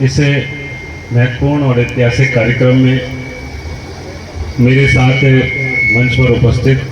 इस महत्वपूर्ण और ऐतिहासिक कार्यक्रम में मेरे साथ मंच पर उपस्थित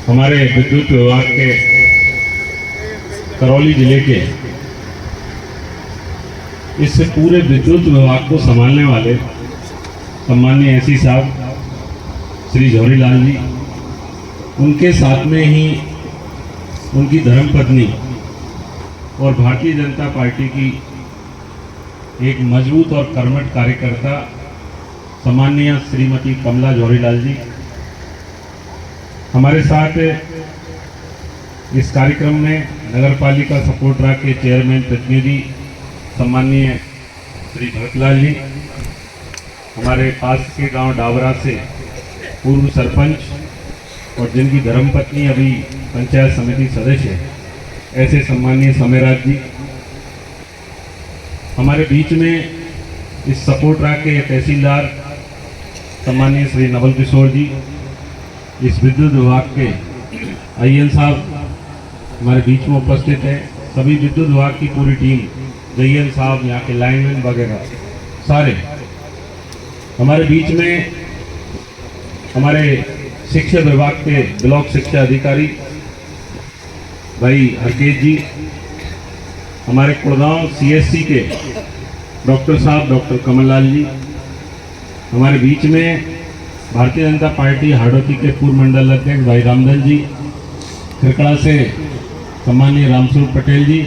हमारे विद्युत विभाग के करौली जिले के इस पूरे विद्युत विभाग को संभालने वाले सम्माननीय एसई साहब श्री जौहरीलाल जी, उनके साथ में ही उनकी धर्मपत्नी और भारतीय जनता पार्टी की एक मजबूत और कर्मठ कार्यकर्ता सम्माननीय श्रीमती कमला जौहरीलाल जी हमारे साथ इस कार्यक्रम में नगरपालिका सपोर्टरा के चेयरमैन प्रतिनिधि सम्माननीय श्री भरतलाल जी, हमारे पास के गांव डावरा से पूर्व सरपंच और जिनकी धर्मपत्नी अभी पंचायत समिति सदस्य है, ऐसे सम्माननीय समेराज जी, हमारे बीच में इस सपोर्टरा के तहसीलदार सम्माननीय श्री नवल किशोर जी, इस विद्युत विभाग के आईएन साहब हमारे बीच में उपस्थित है, सभी विद्युत विभाग की पूरी टीम, जयन साहब, यहाँ के लाइनमैन वगैरह सारे हमारे बीच में, हमारे शिक्षा विभाग के ब्लॉक शिक्षा अधिकारी भाई हरकेश जी, हमारे कुड़गांव सीएससी के डॉक्टर साहब डॉक्टर कमललाल जी, हमारे बीच में भारतीय जनता पार्टी हाड़ौती के पूर्व मंडल अध्यक्ष भाई रामधन जी, खिरकड़ा से सम्माननीय रामस्वरूप पटेल जी,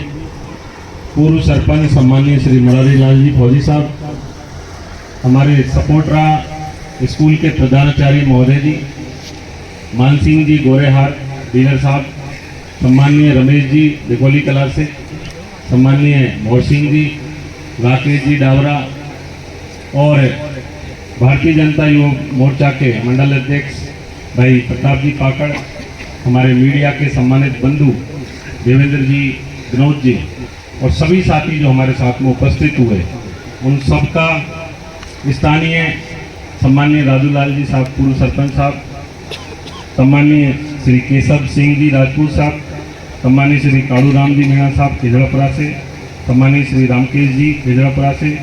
पूर्व सरपंच सम्माननीय श्री मुरारी लाल जी फौजी साहब, हमारे सपोर्टरा स्कूल के प्रधानाचार्य महोदय जी, मान सिंह जी गोरेहाट डीलर साहब, सम्माननीय रमेश जी दिगोली कला से, सम्माननीय मोर सिंह जी, राकेश जी डावरा और भारतीय जनता युवा मोर्चा के मंडल अध्यक्ष भाई प्रताप जी पाकड़, हमारे मीडिया के सम्मानित बंधु देवेंद्र जी, विनोद जी और सभी साथी जो हमारे साथ में उपस्थित हुए, उन सबका स्थानीय सम्माननीय राजूलाल जी साहब पूर्व सरपंच साहब, सम्माननीय श्री केशव सिंह जी राजपूत साहब, सम्माननीय श्री कालू राम जी मीणा साहब केजड़ापुरा से, सम्माननीय श्री रामकेश जी केजड़ापुरा से,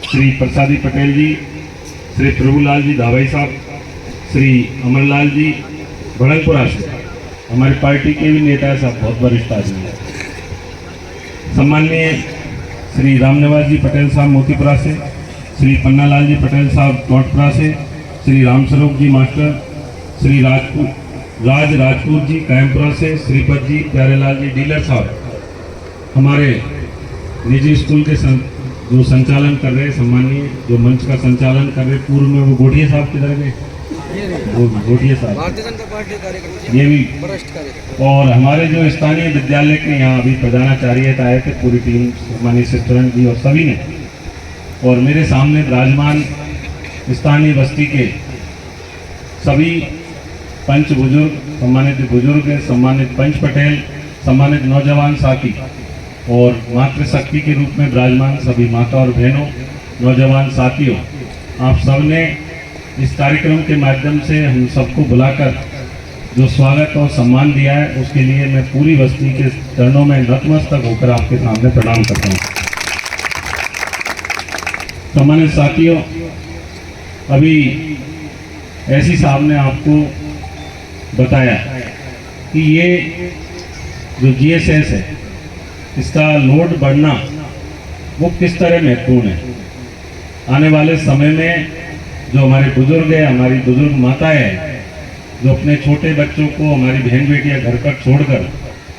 श्री प्रसादी पटेल जी, श्री प्रभुलाल जी धावाई साहब, श्री अमरलाल जी भड़ंगपुरा से, हमारी पार्टी के भी नेता साहब बहुत वरिष्ठ आदमी है, सम्माननीय श्री रामनिवास जी पटेल साहब मोतीपुरा से, श्री पन्नालाल जी पटेल साहब टोटपुरा से, श्री रामस्वरूप जी मास्टर, श्री राजपूत जी कायमपुरा से, श्रीपत जी प्यारेलाल जी डीलर साहब, हमारे निजी स्कूल के जो संचालन कर रहे सम्माननीय, जो मंच का संचालन कर रहे पूर्व में वो गोटिया साहब किधर गए, वो गोटिया साहब भारतीय जनता पार्टी कार्यकर्ता, ये भी वरिष्ठ कार्यकर्ता, और हमारे जो स्थानीय विद्यालय के यहाँ अभी प्रधानाचार्य आए थे पूरी टीम, सम्मानीय चित्रण जी और सभी ने, और मेरे सामने विराजमान स्थानीय बस्ती के सभी पंच बुजुर्ग, सम्मानित पंच पटेल, सम्मानित नौजवान साथी और मातृशक्ति के रूप में विराजमान सभी माता और बहनों, नौजवान साथियों, आप सबने इस कार्यक्रम के माध्यम से हम सबको बुलाकर जो स्वागत और सम्मान दिया है, उसके लिए मैं पूरी बस्ती के चरणों में नतमस्तक होकर आपके सामने प्रणाम करता हूँ। सम्मानित साथियों, अभी एसई साहब ने आपको बताया कि ये जो जीएसएस है, इसका लोड बढ़ना वो किस तरह महत्वपूर्ण है। आने वाले समय में जो हमारे बुजुर्ग है, हमारी बुजुर्ग माताएं हैं, जो अपने छोटे बच्चों को, हमारी बहन बेटियां घर पर छोड़कर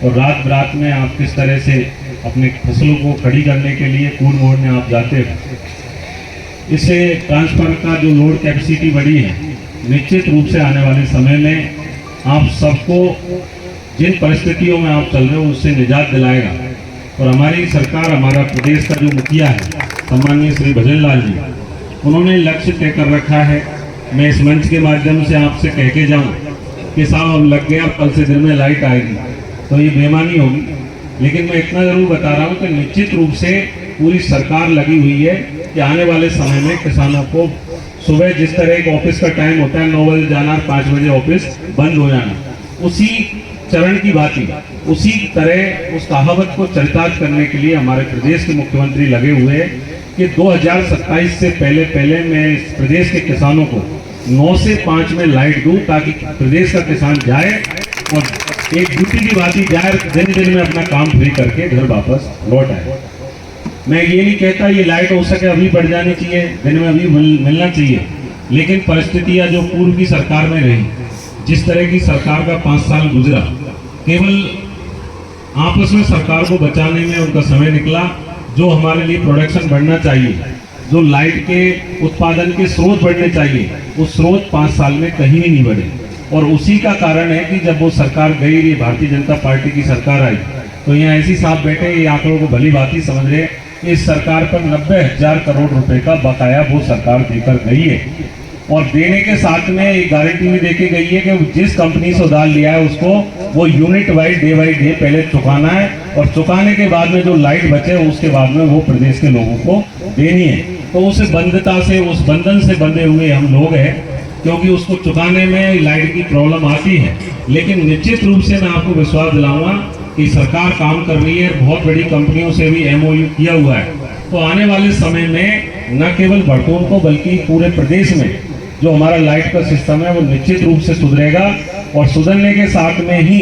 और रात बरात में आप किस तरह से अपने फसलों को खड़ी करने के लिए कूड़ मोड़ने आप जाते हो, इससे ट्रांसफर का जो लोड कैपेसिटी बढ़ी है, निश्चित रूप से आने वाले समय में आप सबको जिन परिस्थितियों में आप चल रहे हो उससे निजात दिलाएगा। और हमारी सरकार, हमारा प्रदेश का जो मुखिया है सम्माननीय श्री भजन लाल जी, उन्होंने लक्ष्य तय कर रखा है। मैं इस मंच के माध्यम से आपसे कह के जाऊँ कि साहब अब लग गया, कल से दिन में लाइट आएगी, तो ये बेईमानी होगी। लेकिन मैं इतना जरूर बता रहा हूँ कि निश्चित रूप से पूरी सरकार लगी हुई है कि आने वाले समय में किसानों को सुबह जिस तरह एक ऑफिस का टाइम होता है 9 बजे जाना, 5 बजे ऑफिस बंद हो जाना, उसी चरण की बात ही उसी तरह उस कहावत को चरितार्थ करने के लिए हमारे प्रदेश के मुख्यमंत्री लगे हुए हैं कि 2027 से पहले मैं इस प्रदेश के किसानों को 9 से 5 में लाइट दूं, ताकि प्रदेश का किसान जाए और एक ड्यूटी की बात ही जाए, दिन में अपना काम फ्री करके घर वापस लौट आए। मैं ये नहीं कहता ये लाइट हो सके अभी बढ़ जानी चाहिए, दिन में अभी मिलना चाहिए, लेकिन परिस्थितियां जो पूर्व की सरकार में रही, जिस तरह की सरकार का 5 साल गुजरा, केवल आपस में सरकार को बचाने में उनका समय निकला। जो हमारे लिए प्रोडक्शन बढ़ना चाहिए, जो लाइट के उत्पादन के स्रोत बढ़ने चाहिए, वो स्रोत 5 साल में कहीं भी नहीं बढ़े। और उसी का कारण है कि जब वो सरकार गई, ये भारतीय जनता पार्टी की सरकार आई, तो यहाँ ऐसी साहब बैठे ये आंकड़ों को भली बात ही समझ रहे, इस सरकार पर 90,000 करोड़ रुपए का बकाया वो सरकार देकर गई है। और देने के साथ में एक गारंटी भी देके गई है कि जिस कंपनी से उधार लिया है उसको वो unit wise day by day पहले चुकाना है, और चुकाने के बाद में जो लाइट बचे उसके बाद में वो प्रदेश के लोगों को देनी है। तो उस बंधता से, उस बंधन से बंधे हुए हम लोग हैं, क्योंकि उसको चुकाने में लाइट की प्रॉब्लम आती है। लेकिन निश्चित रूप से मैं आपको विश्वास दिलाऊंगा कि सरकार काम कर रही है, बहुत बड़ी कंपनियों से भी MOU किया हुआ है। तो आने वाले समय में न केवल बड़तून को बल्कि पूरे प्रदेश में जो हमारा लाइट का सिस्टम है वो निश्चित रूप से सुधरेगा। और सुधरने के साथ में ही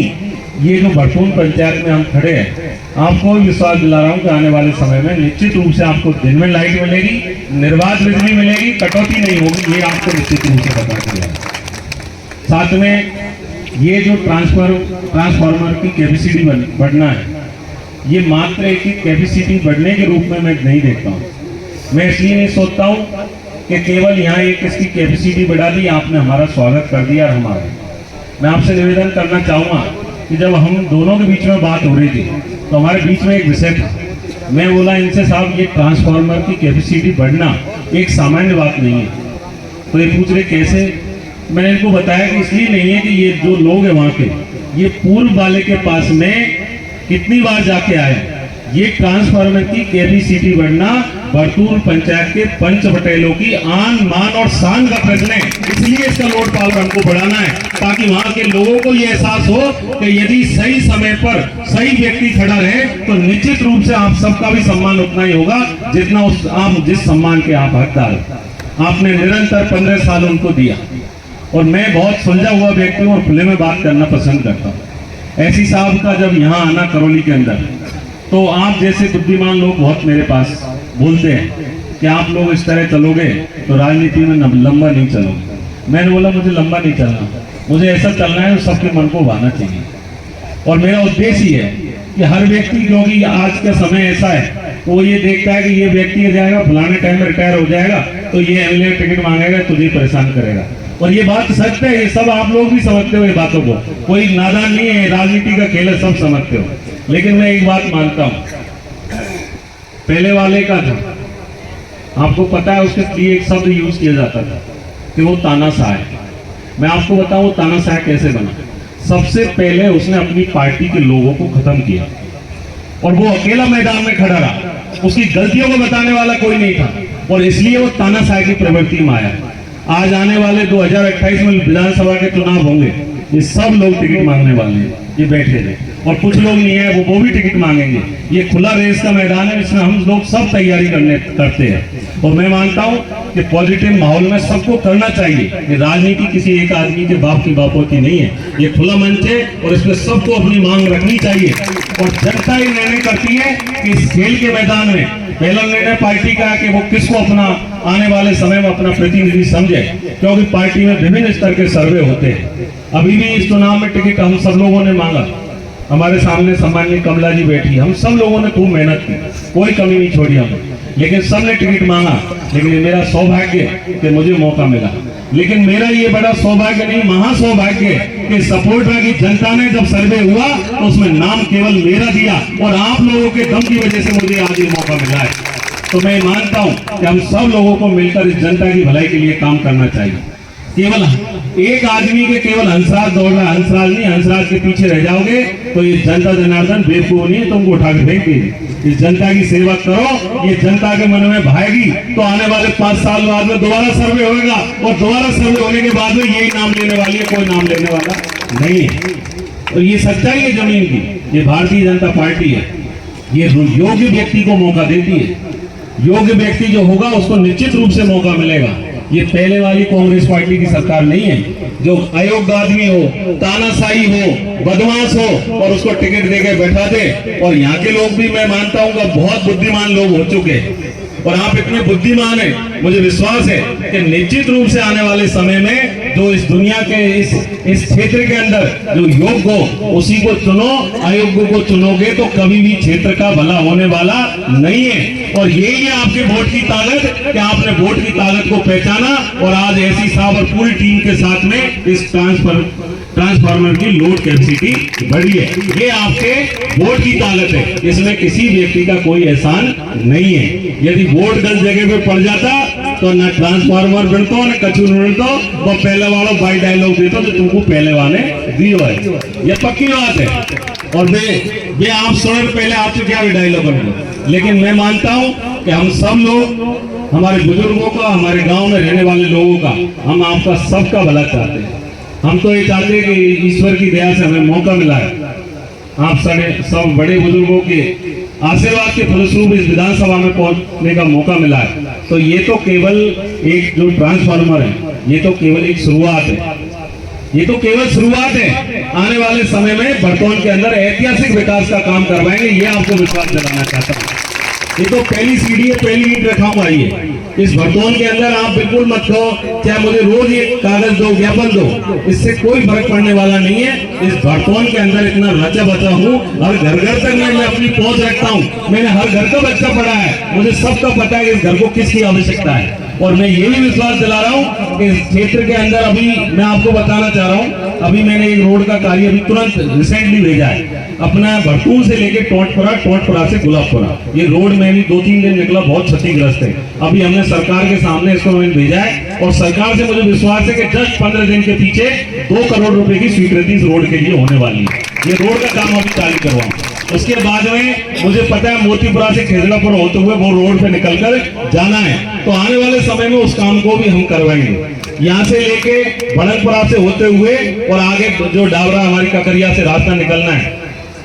ये जो बड़तून पंचायत में हम खड़े हैं, आपको विश्वास दिला रहा हूँ कि आने वाले समय में निश्चित रूप से आपको दिन में लाइट मिलेगी, निर्बाध बिजली मिलेगी, कटौती नहीं होगी, ये आपको निश्चित रूप से पता चलेगा। साथ में ये जो ट्रांसफार्मर की कैपेसिटी बढ़ना है, ये मात्र एक कैपेसिटी बढ़ने के रूप में मैं नहीं देखता हूँ। मैं इसलिए नहीं सोचता हूँ कि केवल यहाँ एक इसकी कैपेसिटी बढ़ा दी, आपने हमारा स्वागत कर दिया। मैं आपसे निवेदन करना चाहूँगा कि जब हम दोनों के बीच में बात हो रही थी तो हमारे बीच में एक विषय था। मैं बोला इनसे, साहब ये ट्रांसफार्मर की कैपेसिटी बढ़ना एक सामान्य बात नहीं है। तो ये पूछ रहे कैसे। मैंने इनको बताया कि इसलिए नहीं है कि ये जो लोग हैं वहाँ के, ये पूर्व वाले के पास में कितनी बार जाके आए, ये ट्रांसफार्मर की कैपेसिटी बढ़ना बड़तून पंचायत के पंच बटेलों की आन मान और शान का प्रश्न है। इसलिए इसका लोड पावर हमको बढ़ाना है, ताकि वहां के लोगों को ये एहसास हो कि यदि सही समय पर सही व्यक्ति खड़ा रहे तो निश्चित रूप से आप सबका भी सम्मान उतना ही होगा जितना आप जिस सम्मान के आप हकदार हो। आपने निरंतर 15 साल उनको दिया, और मैं बहुत सुलझा हुआ व्यक्ति हूँ और खुले में बात करना पसंद करता हूँ। ऐसी साहब का जब यहाँ आना करौली के अंदर, तो आप जैसे बुद्धिमान लोग बहुत मेरे पास बोलते हैं कि आप लोग इस तरह चलोगे तो राजनीति में लंबा नहीं चलोगे। मैंने बोला मुझे लंबा नहीं चलना, मुझे ऐसा चलना है सबके मन को भाना चाहिए। और मेरा उद्देश्य ही है कि हर व्यक्ति, क्योंकि आज का समय ऐसा है, वो ये देखता है कि ये व्यक्ति जाएगा फलाने टाइम में रिटायर हो जाएगा तो ये MLA टिकट मांगेगा, तुझे परेशान करेगा। और ये बात सच है, ये सब आप लोग भी समझते हो ये बातों को, कोई नादान नहीं है, राजनीति का खेल है, सब समझते हो। लेकिन मैं एक बात मानता हूँ, पहले वाले का था, आपको पता है उसके लिए एक शब्द यूज किया जाता था कि वो तानाशाह है। मैं आपको बताऊं वो तानाशाह कैसे बना। सबसे पहले उसने अपनी पार्टी के लोगों को खत्म किया और वो अकेला मैदान में खड़ा रहा, उसकी गलतियों को बताने वाला कोई नहीं था, और इसलिए वो तानाशाह की प्रवृत्ति में आया। आज आने वाले 2028 में विधानसभा के चुनाव होंगे, ये सब लोग टिकट मांगने वाले हैं, ये बैठे हैं, और कुछ लोग नहीं है वो भी टिकट मांगेंगे। ये खुला रेस का मैदान है, इसमें हम लोग सब तैयारी करते हैं। और मैं मानता हूँ कि पॉजिटिव माहौल में सबको करना चाहिए। ये राजनीति किसी एक आदमी के बाप की बापों की नहीं है, ये खुला मंच है और इसमें सबको अपनी मांग रखनी चाहिए। और जनता ही निर्णय करती है कि इस खेल के मैदान में पहला निर्णय पार्टी का है कि वो किसको अपना आने वाले समय में अपना प्रतिनिधि समझे, क्योंकि पार्टी में विभिन्न स्तर के सर्वे होते हैं। अभी भी इस चुनाव में टिकट हम सब लोगों ने मांगा, हमारे सामने सम्माननीय कमला जी बैठी, हम सब लोगों ने खूब मेहनत की, कोई कमी नहीं छोड़ी हमने, लेकिन सबने टिकट मांगा। लेकिन ये मेरा सौभाग्य कि मुझे मौका मिला। लेकिन मेरा ये बड़ा सौभाग्य नहीं, महासौभाग्य कि सपोर्टरा की जनता ने जब सर्वे हुआ तो उसमें नाम केवल मेरा दिया, और आप लोगों के दम की वजह से मुझे आज ये मौका मिला है। तो मैं मानता हूं कि हम सब लोगों को मिलकर इस जनता की भलाई के लिए काम करना चाहिए। केवल एक आदमी के केवल हंसराज दौड़ रहा, हंसराज नहीं, हंसराज के पीछे रह जाओगे तो ये जनता जनार्दन बेवकूफ नहीं है, तुमको उठा के फेंक देगी। इस जनता की सेवा करो, ये जनता के मन में भाएगी तो आने वाले 5 साल बाद में दोबारा सर्वे होगा, और दोबारा सर्वे होने के बाद में यही नाम लेने वाली है, कोई नाम लेने वाला नहीं है। और ये सच्चाई है जमीन की। ये भारतीय जनता पार्टी है, ये योग्य व्यक्ति को मौका देती है। योग्य व्यक्ति जो होगा उसको निश्चित रूप से मौका मिलेगा। ये पहले वाली कांग्रेस पार्टी की सरकार नहीं है जो अयोग्य आदमी हो, तानाशाही हो, बदमाश हो और उसको टिकट देकर बैठा दे। और यहाँ के लोग भी मैं मानता हूँ कि बहुत बुद्धिमान लोग हो चुके हैं और आप इतने बुद्धिमान हैं, मुझे विश्वास है कि निश्चित रूप से आने वाले समय में जो इस दुनिया के इस क्षेत्र के अंदर जो योग्य हो उसी को चुनो। अयोग्य को चुनोगे तो कभी भी क्षेत्र का भला होने वाला नहीं है। और यही है आपके वोट की ताकत कि आपने वोट की ताकत को पहचाना और आज ऐसी साहब और पूरी टीम के साथ में इस ट्रांसफार्मर की लोड कैपेसिटी बढ़ी है। ये आपके वोट की ताकत है, इसमें किसी व्यक्ति का कोई एहसान नहीं है। यदि वोट गलत जगह पे पड़ जाता तो न ट्रांसफार्मर बनता न कछु बनता, वो पहले वालों बाई डायलॉग देता जो तुमको पहले वाले दियो है। ये पक्की बात है। और वे आप सुनर पहले आपसे क्या डायलॉग बन। लेकिन मैं मानता हूं कि हम सब लोग, हमारे बुजुर्गों का, हमारे गांव में रहने वाले लोगों का, हम आपका सबका भला चाहते हैं। हम तो ये चाहते हैं कि ईश्वर की दया से हमें मौका मिला है, आप सब बड़े बुजुर्गों के आशीर्वाद के फलस्वरूप इस विधानसभा में पहुंचने का मौका मिला है। तो ये तो केवल एक जो ट्रांसफार्मर है, ये तो केवल एक शुरुआत है। ये तो केवल शुरुआत है। आने वाले समय में बड़तौन के अंदर ऐतिहासिक विकास का काम करवाएंगे, ये आपको विश्वास दिलाना चाहता हूँ। ये तो पहली सीढ़ी है, पहली ईंट रखाऊंगा। ये इस भरतौन के अंदर आप बिल्कुल मत कहो चाहे मुझे रोज ये कागज दो, ज्ञापन दो, इससे कोई फर्क पड़ने वाला नहीं है। इस भरतौन के अंदर इतना रचा बचा हूँ, हर घर घर तक मैं अपनी पहुंच रखता हूँ। मैंने हर घर का बच्चा पढ़ा है, मुझे सबका पता है कि इस घर को किसकी आवश्यकता है। और मैं ये भी विश्वास दिला रहा हूँ कि इस क्षेत्र के अंदर अभी मैं आपको बताना चाह रहा हूँ, अभी मैंने एक रोड का कार्य अभी तुरंत रिसेंटली भेजा है अपना भरतून से लेके टोटपुरा से गुलाबपुरा। ये रोड में भी 2-3 दिन निकला, बहुत क्षतिग्रस्त है। अभी हमने सरकार के सामने इसको मैंने भेजा है और सरकार से मुझे विश्वास है कि जस्ट 15 दिन के पीछे 2 करोड़ रुपए की स्वीकृति इस रोड के लिए होने वाली है। ये रोड का काम अभी चालू करवाऊं। उसके बाद में मुझे पता है मोतीपुरा से खेजड़ापुर होते हुए वो रोड पे निकलकर जाना है, तो आने वाले समय में उस काम को भी हम करवाएंगे। यहाँ से लेके बड़नपुरा से होते हुए और आगे जो डावरा हमारी ककरिया से रास्ता निकलना है,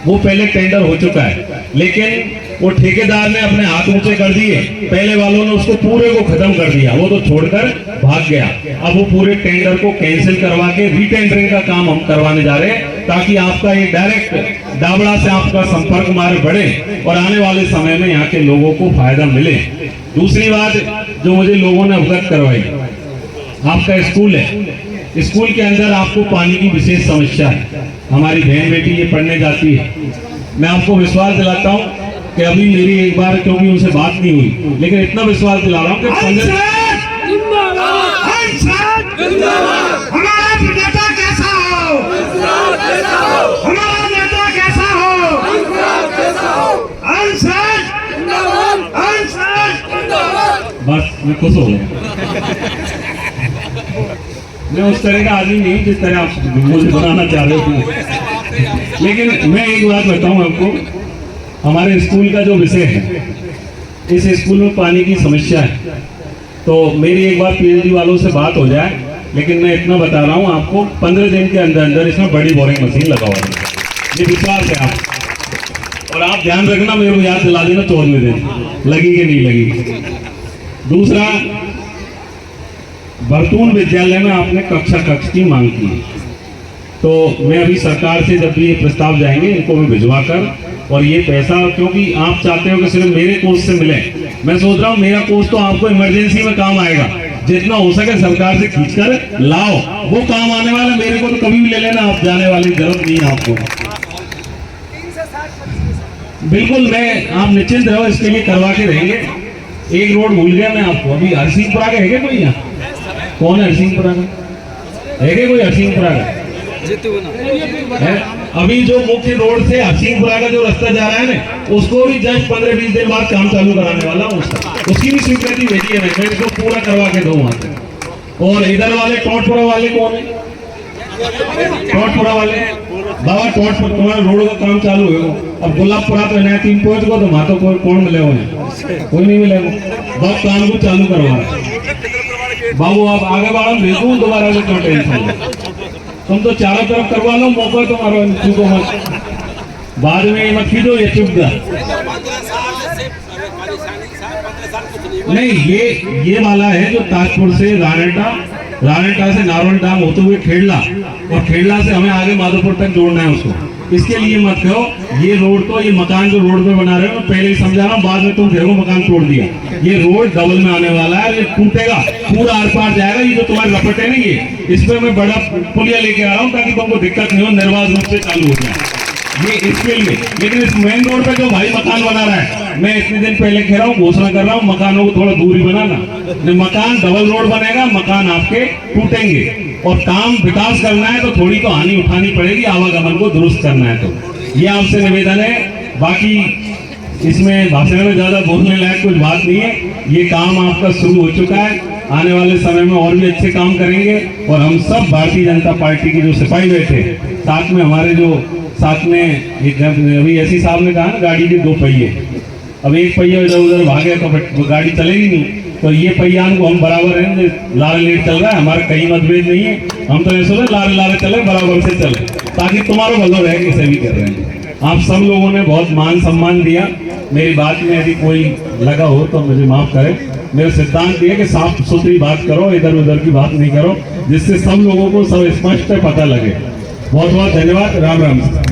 वो पहले टेंडर हो चुका है, लेकिन वो ठेकेदार ने अपने हाथ ऊंचे कर दिए। पहले वालों ने उसको पूरे को खत्म कर दिया, वो तो छोड़कर भाग गया। अब वो पूरे टेंडर को कैंसिल करवा के रीटेंडरिंग का काम हम करवाने जा रहे हैं, ताकि आपका ये डायरेक्ट डाबड़ा से आपका संपर्क मार्ग बढ़े और आने वाले समय में यहाँ के लोगों को फायदा मिले। दूसरी बात जो मुझे लोगों ने अवगत करवाई, आपका स्कूल है, स्कूल के अंदर आपको पानी की विशेष समस्या है। हमारी बहन बेटी ये पढ़ने जाती है, मैं आपको विश्वास दिलाता हूँ कि अभी मेरी एक बार क्योंकि उनसे बात नहीं हुई, लेकिन इतना विश्वास दिला रहा हूँ कि हमारा नेता कैसा हो, हमारा नेता कैसा हो, बस मैं खुश हो गया। मैं उस तरह का आदमी नहीं जिस तरह आप मुझे बनाना चाह रहे थे। लेकिन मैं एक बात बताऊं आपको, हमारे स्कूल का जो विषय है, इस स्कूल में पानी की समस्या है। तो मेरी एक बार पीएचडी वालों से बात हो जाए, लेकिन मैं इतना बता रहा हूँ आपको, 15 दिन के अंदर अंदर इसमें बड़ी बोरिंग मशीन लगा हुआ है। ये विश्वास है आप, और आप ध्यान रखना, मेरे को याद दिला देना 14वें दिन लगी कि नहीं लगी। दूसरा, भरतून विद्यालय में आपने कक्ष की मांग की, तो मैं अभी सरकार से जब भी ये प्रस्ताव जाएंगे इनको मैं भिजवा कर, और ये पैसा क्योंकि आप चाहते हो कि सिर्फ मेरे कोर्स से मिले, मैं सोच रहा हूँ मेरा कोर्स तो आपको इमरजेंसी में काम आएगा, जितना हो सके सरकार से खींचकर लाओ, वो काम आने वाला। मेरे को तो कभी भी ले लेना, आप जाने वाली जरूरत नहीं है आपको। बिल्कुल, मैं आप निश्चिंत रहो, इसके लिए करवा के रहेंगे। एक रोड भूल गया मैं आपको, अभी हरसिंहपुरा का है क्या कोई यहाँ? कौन है हरसिंहपुरा का? है क्या कोई हरसिंहपुरा का? है? अभी जो मुख्य रोड से हरसिंहपुरा का जो रास्ता जा रहा है ना, उसको भी जस्ट 15-20 दिन बाद काम चालू कराने वाला हूँ। उसकी भी स्वीकृति भेजी है, मैं इसको पूरा करवा के दूँ वहाँ से। और इधर वाले टोटपुरा वाले कौन है? टोटपुरा वाले बाबा, टोटपुरा तुम्हारे रोड का काम चालू है। अब गुलाबपुरा तो नया 3 पहुंच गो, तो वहां तो कौन मिले हुए? कोई नहीं मिलेगा। बाबा काम को चालू करवा बाबू, आप आगे बढ़ो, भेजूँ दोबारा, क्यों टेंशन? तुम तो चारों तरफ करवा लो, मौका तुम्हारा, चूको मत, बाद में ये मत खींचो, ये चुप जा। नहीं, ये वाला है जो ताजपुर से रानेटा से नारोल डाम होते हुए खेड़ला, और खेड़ला से हमें आगे माधोपुर तक जोड़ना है उसको। इसके लिए मत कहो ये रोड, तो ये मकान जो रोड पे बना रहे हो, मैं पहले ही समझा रहा हूँ, बाद में तुम देखो मकान तोड़ दिया। ये रोड डबल में आने वाला है, ये टूटेगा, पूरा आर पार जाएगा। ये जो तुम्हारे रपट है ना, ये इस पे मैं बड़ा पुलिया लेके आ रहा हूँ ताकि तुमको दिक्कत नहीं हो, निर्बाध रूप से चालू हो जाए ये इसके लिए। लेकिन इस मेन रोड पे जो भाई मकान बना रहा है, मैं इतने दिन पहले कह रहा हूँ, घोषणा कर रहा हूँ, मकानों को थोड़ा दूरी बनाना। मकान डबल रोड बनेगा, मकान आपके टूटेंगे, और काम विकास करना है तो थोड़ी तो हानि उठानी पड़ेगी, आवागमन को दुरुस्त करना है। तो ये आपसे निवेदन है। बाकी इसमें भाषण में ज्यादा बोलने लायक कुछ बात नहीं है। ये काम आपका शुरू हो चुका है, आने वाले समय में और भी अच्छे काम करेंगे। और हम सब भारतीय जनता पार्टी के जो सिपाही बैठे साथ में, हमारे जो साथ में एक अभी ऐसी साहब ने कहा ना, गाड़ी के दो पहिए, अब एक पहिया इधर उधर भागे तो गाड़ी चलेगी नहीं, तो ये पहियान को हम बराबर हैं, लारे लेट चल रहा है, हमारा कहीं मतभेद नहीं है। हम तो ऐसे लारे लारे चले, बराबर से चले, ताकि तुम्हारा भलो रहे कि सभी कर रहे हैं। आप सब लोगों ने बहुत मान सम्मान दिया। मेरी बात में यदि कोई लगा हो तो मुझे माफ करें। मेरा सिद्धांत ये कि साफ सुथरी बात करो, इधर उधर की बात नहीं करो, जिससे सब लोगों को सब स्पष्ट पता लगे। बहुत बहुत धन्यवाद। राम राम।